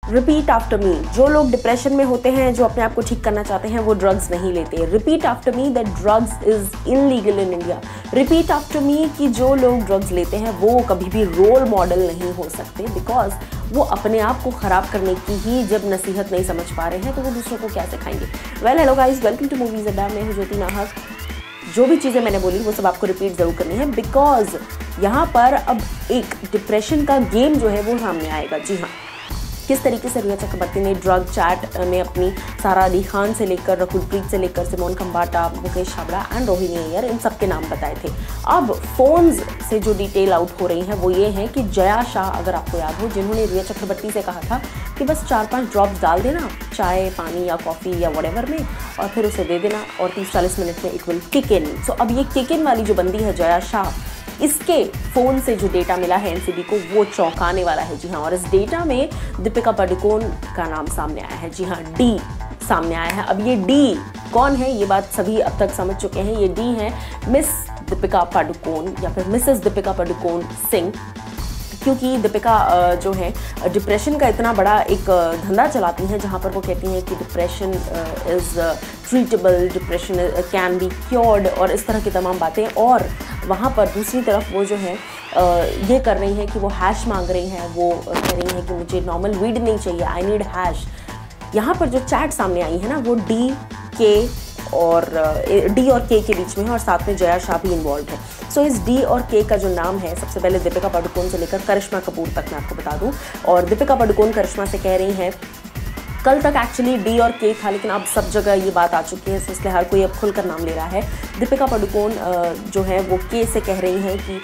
Repeat after me. जो लोग depression में होते हैं, जो अपने आप को ठीक करना चाहते हैं, वो ड्रग्स नहीं लेते। Repeat after me that drugs is illegal in India. Repeat after me कि जो लोग ड्रग्स लेते हैं वो कभी भी रोल मॉडल नहीं हो सकते, बिकॉज वो अपने आप को ख़राब करने की ही जब नसीहत नहीं समझ पा रहे हैं तो वो दूसरों को क्या सिखाएंगे। Well hello guys, welcome to movies Adda. मैं हूं ज्योति नाहक। जो भी चीज़ें मैंने बोली वो सब आपको रिपीट ज़रूर करनी है, बिकॉज यहाँ पर अब एक डिप्रेशन का गेम जो है वो सामने आएगा। जी हाँ, किस तरीके से रिया चक्रवर्ती ने ड्रग चैट में अपनी सारा अली खान से लेकर रकुलप्रीत से लेकर सिमोन खंबाटा, मुकेश छाबड़ा एंड रोहिणी अय्यर, इन सब के नाम बताए थे। अब फोन्स से जो डिटेल आउट हो रही हैं वो ये हैं कि जया शाह, अगर आपको याद हो, जिन्होंने रिया चक्रवर्ती से कहा था कि बस 4-5 ड्रॉप्स डाल देना चाय, पानी या कॉफ़ी या व्हाटएवर में, और फिर उसे दे देना और 30-40 मिनट में इट विल किक इन। सो अब ये किक इन वाली जो बंदी है जया शाह, इसके फ़ोन से जो डेटा मिला है एनसीबी को वो चौंकाने वाला है। जी हाँ, और इस डेटा में दीपिका पादुकोण का नाम सामने आया है। जी हाँ, डी सामने आया है। अब ये डी कौन है, ये बात सभी अब तक समझ चुके हैं। ये डी है मिस दीपिका पादुकोण या फिर मिसेस दीपिका पादुकोण सिंह, क्योंकि दीपिका जो है डिप्रेशन का इतना बड़ा एक धंधा चलाती हैं, जहाँ पर वो कहती हैं कि depression is treatable, depression can be cured और इस तरह की तमाम बातें। और वहाँ पर दूसरी तरफ वो जो है ये कर रही हैं कि वो हैश मांग रही हैं, वो कह रही हैं कि मुझे नॉर्मल वीड नहीं चाहिए, आई नीड हैश। यहाँ पर जो चैट सामने आई है ना, वो डी और के के बीच में है और साथ में जया शाह भी इन्वॉल्व है। सो इस डी और के का जो नाम है, सबसे पहले दीपिका पादुकोण से लेकर करिश्मा कपूर तक मैं आपको बता दूं। और दीपिका पादुकोण करिश्मा से कह रही हैं, कल तक एक्चुअली डी और के था, लेकिन अब सब जगह ये बात आ चुकी है, इसलिए हर कोई अब खुलकर नाम ले रहा है। दीपिका पादुकोण जो है वो के से कह रही हैं कि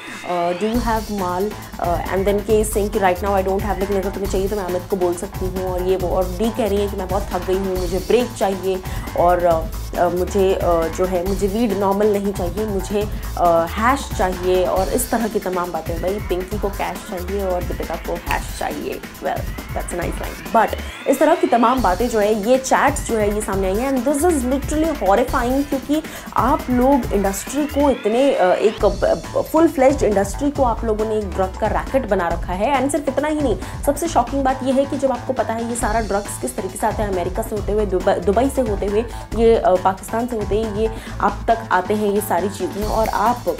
do you have maal, and then के सिंह कि right now I don't have, लेकिन अगर तुम्हें चाहिए तो मैं अमित को बोल सकती हूँ, और ये वो। और डी कह रही है कि मैं बहुत थक गई हूँ, मुझे ब्रेक चाहिए, और मुझे जो है मुझे वीड नॉर्मल नहीं चाहिए, मुझे हैश चाहिए, और इस तरह की तमाम बातें। भाई पिंकी को कैश चाहिए और दीपिका को हैश चाहिए। Well that's a nice line, but इस तरह की तमाम बातें जो है, ये चैट्स जो है ये सामने आई हैं, and this is literally horrifying, क्योंकि आप लोग इंडस्ट्री को इतने एक फुल फ्लेज्ड इंडस्ट्री को आप लोगों ने एक ड्रग का रैकेट बना रखा है। एंड सिर्फ इतना ही नहीं, सबसे शॉकिंग बात ये है कि जब आपको पता है ये सारा ड्रग्स किस तरीके से आते हैं, अमेरिका से होते हुए, दुबई से होते हुए, ये पाकिस्तान से होते हैं, ये आप तक आते हैं ये सारी चीज़ें, और आप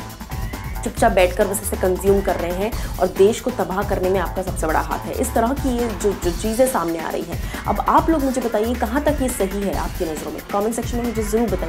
चुपचाप बैठकर बस इसे कंज्यूम कर रहे हैं, और देश को तबाह करने में आपका सबसे बड़ा हाथ है। इस तरह की ये जो चीज़ें सामने आ रही हैं, अब आप लोग मुझे बताइए कहाँ तक ये सही है आपकी नज़रों में। कमेंट सेक्शन में मुझे ज़रूर बताइए।